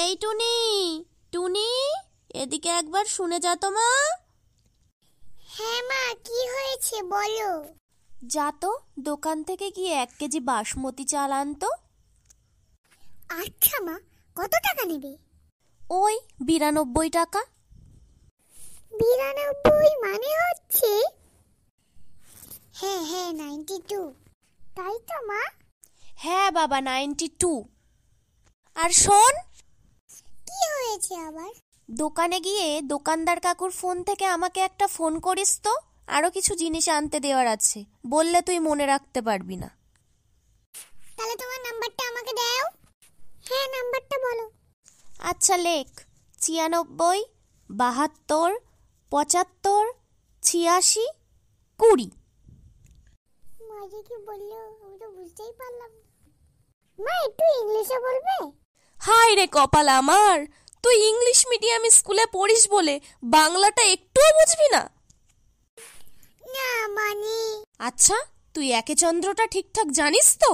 এই টুনি, টুনি, এদিকে একবার শুনে যা তো মা। হ্যাঁ মা, কি হয়েছে বলো। যা তো, দোকান থেকে গিয়ে 1 কেজি বাসমতি চাল আনতো। আচ্ছা মা, কত টাকা নেবে? ওই 92 টাকা। 92 মানে হচ্ছে? হ্যাঁ হ্যাঁ, 92, তাই তো মা? হ্যাঁ বাবা, 92। আর শোন, কি হয়েছে আবার? দোকানে গিয়ে দোকানদার কাকুর ফোন থেকে আমাকে একটা ফোন করিস তো, আরো কিছু জিনিস আনতে দেওয়ার আছে, বললে তুই মনে রাখতে পারবি না। তাহলে তোমার নাম্বারটা আমাকে দাও। হ্যাঁ, নাম্বারটা বলো। আচ্ছা লেখ, 96 72 75 86 20। মা যে কি বললো আমি তো বুঝতেই পারলাম না। মা, একটু ইংলিশে বলবে? হায় রে কপাল আমার, তুই ইংলিশ মিডিয়াম স্কুলে পড়িস বলে বাংলাটা একটুও বুঝবি না? না মানে। আচ্ছা, তুই একে চন্দ্রটা ঠিকঠাক জানিস তো?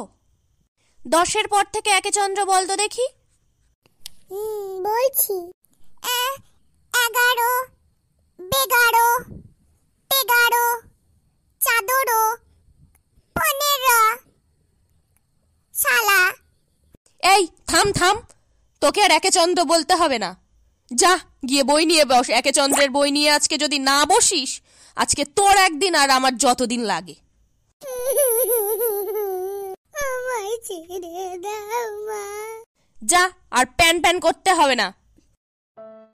10-এর পর থেকে একে চন্দ্র বল তো দেখি। বলছি। 11, 12, 13, চাদরো, 15, শালা। এই থাম থাম, তোকে আর একে চন্দ্র বলতে হবে না। যা গিয়ে বই নিয়ে বস, একে চন্দ্রের বই নিয়ে আজকে যদি না বসিস, আজকে তোর একদিন আর আমার যতদিন লাগে। আমায় ছেড়ে দাও মা। যা, আর প্যান প্যান করতে হবে না।